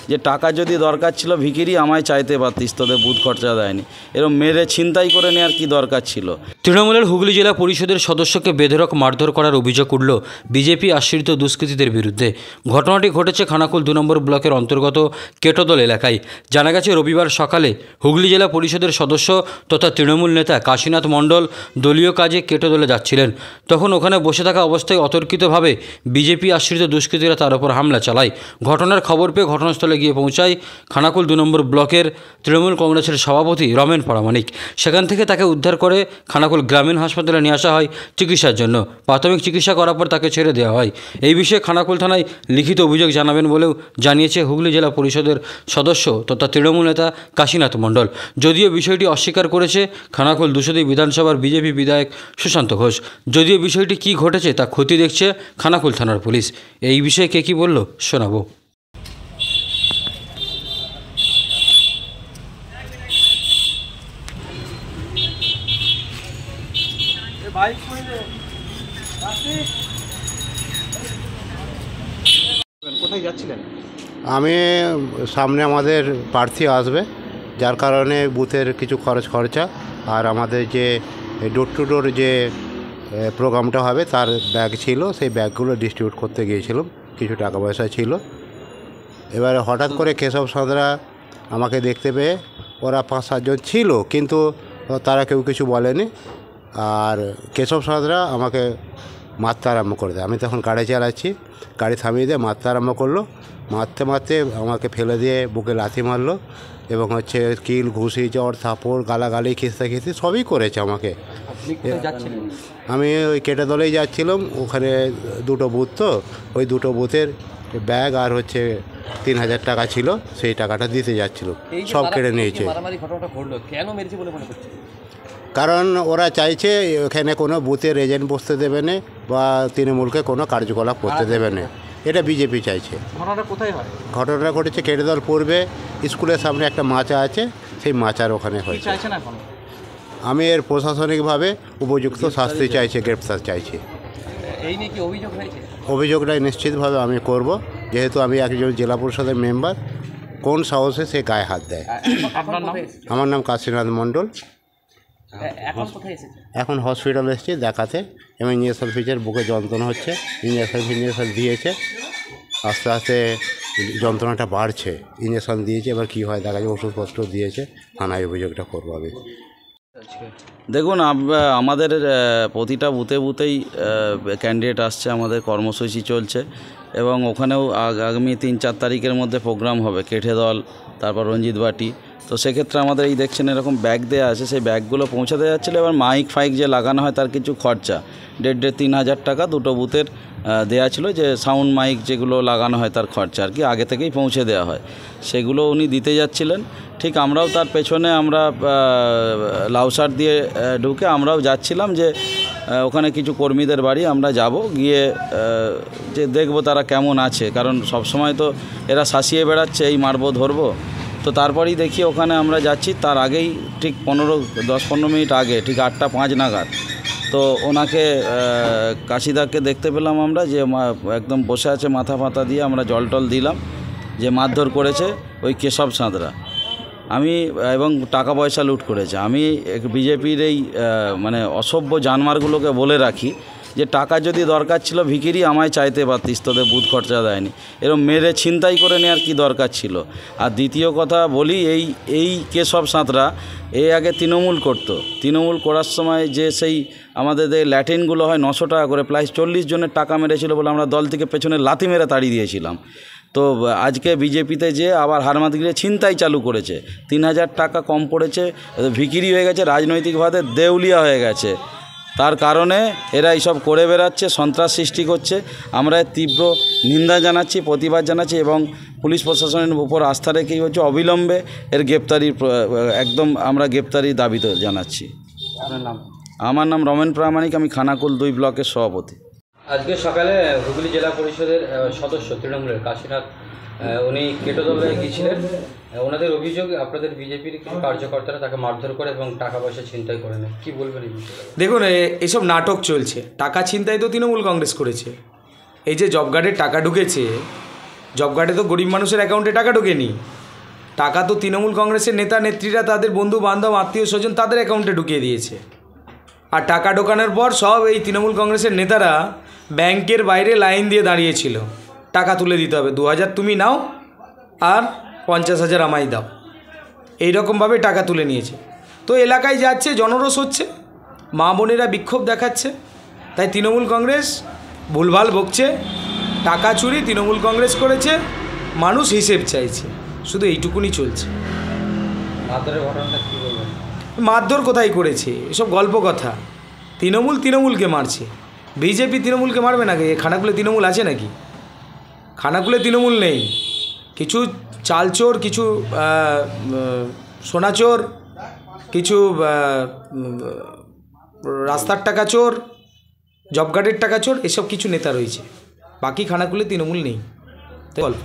যে টাকা যদি দরকার ছিল ভিখিরি আমায় চাইতে পারতিস, তোদের বুথ খরচা দেয়নি, এরকম মেরে ছিনতাই করে নেওয়ার কি দরকার ছিল। তৃণমূলের হুগলি জেলা পরিষদের সদস্যকে বেধড়ক মারধর করার অভিযোগ উঠল বিজেপি আশ্রিত দুষ্কৃতীদের বিরুদ্ধে। ঘটনাটি ঘটেছে খানাকুল 2 নম্বর ব্লকের অন্তর্গত কেটোদল এলাকায়। জানা গেছে রবিবার সকালে হুগলি জেলা পরিষদের সদস্য তথা তৃণমূল নেতা কাশীনাথ মণ্ডল দলীয় কাজে কেটোদলে যাচ্ছিলেন। তখন ওখানে বসে থাকা অবস্থায় অতর্কিতভাবে বিজেপি আশ্রিত দুষ্কৃতীরা তার উপর হামলা চালায়। ঘটনার খবর পেয়ে ঘটনাস্থলে গিয়ে পৌঁছায় খানাকুল 2 নম্বর ব্লকের তৃণমূল কংগ্রেসের সভাপতি রমেন প্রামাণিক। সেখান থেকে তাকে উদ্ধার করে খানাকুল গ্রামীণ হাসপাতালে নিয়ে আসা হয় চিকিৎসার জন্য। প্রাথমিক চিকিৎসা করার পর তাকে ছেড়ে দেওয়া হয়। এই বিষয়ে খানাকুল থানায় লিখিত অভিযোগ জানাবেন বলেও জানিয়েছে হুগলি জেলা পরিষদের সদস্য তথা তৃণমূল নেতা কাশীনাথ মণ্ডল। যদিও বিষয়টি অস্বীকার করেছে খানাকুল 202 বিধানসভার বিজেপি বিধায়ক সুশান্ত ঘোষ। যদিও বিষয়টি কী ঘটেছে তা খতিয়ে দেখছে খানাকুল থানার পুলিশ। এই বিষয়ে কে কী বলল শোনাবো। কোথায় যাচ্ছিলেন? আমি সামনে আমাদের প্রার্থী আসবে, যার কারণে বুথের কিছু খরচা আর আমাদের যে ডোর টু ডোর যে প্রোগ্রামটা হবে তার ব্যাগ ছিল, সেই ব্যাগগুলো ডিস্ট্রিবিউট করতে গিয়েছিলাম। কিছু টাকা পয়সা ছিল। এবারে হঠাৎ করে কেশব সাঁতরা আমাকে দেখতে পেয়ে, ওরা 5-7 জন ছিল কিন্তু তারা কেউ কিছু বলেনি। আর কেশব সাঁতরা আমাকে মারতে আরম্ভ করে দেয়। আমি তখন গাড়ি চালাচ্ছি, গাড়ি থামিয়ে দিয়ে মারতে আরম্ভ করলো। মারতে মারতে আমাকে ফেলে দিয়ে বুকে লাথি মারলো এবং কিল, ঘুষি, জ্বর, থাপড়, গালাগালি, খিস্তাখিস্তি সবই করেছে আমাকে। আমি ওই কেটোদলেই যাচ্ছিলাম। ওখানে 2টো বুথ, তো ওই 2টো বুথের ব্যাগ আর 3000 টাকা ছিল, সেই টাকাটা দিতে যাচ্ছিল, সব কেড়ে নিয়েছে। কারণ ওরা চাইছে এখানে কোনো বুথের এজেন্ট বসতে দেবে না বা তৃণমূলকে কোনো কার্যকলাপ করতে দেবে না, এটা বিজেপি চাইছে। ঘটনাটা কোথায় হয়? ঘটনাটা ঘটেছে কেটোদল পূর্বে স্কুলের সামনে একটা মাচা আছে, সেই মাচার ওখানে হয়েছে। আমি এর প্রশাসনিকভাবে উপযুক্ত শাস্তি চাইছি, গ্রেপ্তার চাইছি। এই নিয়ে কি অভিযোগ হয়েছে? অভিযোগটা নিশ্চিতভাবে আমি করব, যেহেতু আমি একজন জেলা পরিষদের মেম্বার। কোন সাহসে সে গায়ে হাত দেয়? আমার নাম কাশীনাথ মণ্ডল। এখন হসপিটালে এসেছি দেখাতে, এবং ইঞ্জেকশন ফিচের বুকে যন্ত্রণা হচ্ছে, ইঞ্জেকশন দিয়েছে, আস্তে আস্তে যন্ত্রণাটা বাড়ছে। ইঞ্জেকশন দিয়েছে, এবার কী হয় দেখা যায়, ওষুধপত্র দিয়েছে। থানায় অভিযোগটা করবো আমি। দেখুন, আমাদের প্রতিটা বুথেই ক্যান্ডিডেট আসছে, আমাদের কর্মসূচি চলছে এবং ওখানেও আগামী 3-4 তারিখের মধ্যে প্রোগ্রাম হবে কেটোদল, তারপর রঞ্জিতবাটি। তো সেক্ষেত্রে আমাদের এই দেখছেন এরকম ব্যাগ দেওয়া আছে, সেই ব্যাগগুলো পৌঁছাতে যাচ্ছিলো। এবার মাইক ফাইক যে লাগানো হয় তার কিছু খরচা 1.5-3 হাজার টাকা 2টো বুথের দেওয়া ছিল, যে সাউন্ড মাইক যেগুলো লাগানো হয় তার খরচা আর কি আগে থেকেই পৌঁছে দেওয়া হয়, সেগুলো উনি দিতে যাচ্ছিলেন। ঠিক আমরাও তার পেছনে আমরা লাউসার দিয়ে ঢুকে আমরাও যাচ্ছিলাম, যে ওখানে কিছু কর্মীদের বাড়ি আমরা যাব, গিয়ে যে দেখব তারা কেমন আছে, কারণ সবসময় তো এরা শাসিয়ে বেড়াচ্ছে এই মারবো ধরবো। তো তারপরেই দেখি ওখানে আমরা যাচ্ছি, তার আগেই ঠিক 10-15 মিনিট আগে, ঠিক 8টা 5 নাগাদ, তো ওনাকে কাশিদাকে দেখতে পেলাম আমরা, যে একদম বসে আছে মাথা ফাতা দিয়ে। আমরা জল টল দিলাম, যে মারধর করেছে ওই কেশব সাঁতরা এবং টাকা পয়সা লুট করেছে। আমি বিজেপির এই মানে অসভ্য জানোয়ারগুলোকে বলে রাখি, যে টাকা যদি দরকার ছিল ভিখিরি আমায় চাইতে পারতিস, তোদের বুথ খরচা দেয়নি, এরকম মেরে ছিনতাই করে নেওয়ার কি দরকার ছিল। আর দ্বিতীয় কথা বলি, এই কেশব সাঁতরা আগে তৃণমূল করতো। তৃণমূল করার সময় যে সেই আমাদের ল্যাটিনগুলো হয় 900 টাকা করে, প্রায় 40 জনের টাকা মেরেছিল বলে আমরা দল থেকে পেছনে লাথি মেরে তাড়িয়ে দিয়েছিলাম। তো আজকে বিজেপিতে যে আবার হারমাত গিয়ে ছিনতাই চালু করেছে, 3000 টাকা কম পড়েছে, ভিখিরি হয়ে গেছে, রাজনৈতিকভাবে দেউলিয়া হয়ে গেছে। তার কারণে এরা এইসব করে বেড়াচ্ছে, সন্ত্রাস সৃষ্টি করছে। আমরা তীব্র নিন্দা জানাচ্ছি, প্রতিবাদ জানাচ্ছি এবং পুলিশ প্রশাসনের উপর আস্থা রেখেই হচ্ছে অবিলম্বে এর গ্রেপ্তারির একদম আমরা গ্রেপ্তারির দাবি তো জানাচ্ছি। আমার নাম রমেন প্রামাণিক, আমি খানাকুল 2 ব্লকের সভাপতি। আজকে সকালে হুগলি জেলা পরিষদের সদস্য তৃণমূলের কাশীনাথ উনি কেটোদলে গিয়েছিলেন। ওনাদের অভিযোগ আপনাদের বিজেপির কিছু কার্যকর্তারা তাকে মারধর করে এবং টাকা পয়সা ছিনতাই করে নেয়, কী বলবেন এই বিষয়ে? দেখুন, এসব নাটক চলছে। টাকা ছিনতাই তো তৃণমূল কংগ্রেস করেছে। এই যে জব কার্ডের টাকা ঢুকেছে, জব কার্ডে তো গরিব মানুষের অ্যাকাউন্টে টাকা ঢোকেনি, টাকা তো তৃণমূল কংগ্রেসের নেতা নেত্রীরা তাদের বন্ধু বান্ধব আত্মীয় স্বজন তাদের অ্যাকাউন্টে ঢুকিয়ে দিয়েছে। আর টাকা ঢোকানোর পর সব এই তৃণমূল কংগ্রেসের নেতারা ব্যাংকের বাইরে লাইন দিয়ে দাঁড়িয়েছিল, টাকা তুলে দিতে হবে, 2000 তুমি নাও আর 50,000 আমায় দাও, এইরকমভাবে টাকা তুলে নিয়েছে। তো এলাকায় যাচ্ছে, জনরোষ হচ্ছে, মা বোনেরা বিক্ষোভ দেখাচ্ছে, তাই তৃণমূল কংগ্রেস ভুলভাল বকছে, টাকা চুরি তৃণমূল কংগ্রেস করেছে, মানুষ হিসেব চাইছে, শুধু এইটুকুনি চলছে। মারধর কোথায় করেছে, এসব গল্প কথা। তৃণমূল তৃণমূলকে মারছে, বিজেপি তৃণমূলকে মারবে নাকি? খানাকুলে তৃণমূল আছে নাকি? খানাকুলে তৃণমূল নেই, কিছু চালচোর, কিছু সোনাচোর, কিছু রাস্তার টাকা চোর, জব কার্ডের টাকা চোর, এসব কিছু নেতা রয়েছে, বাকি খানাকুলে তৃণমূল নেই। গল্প।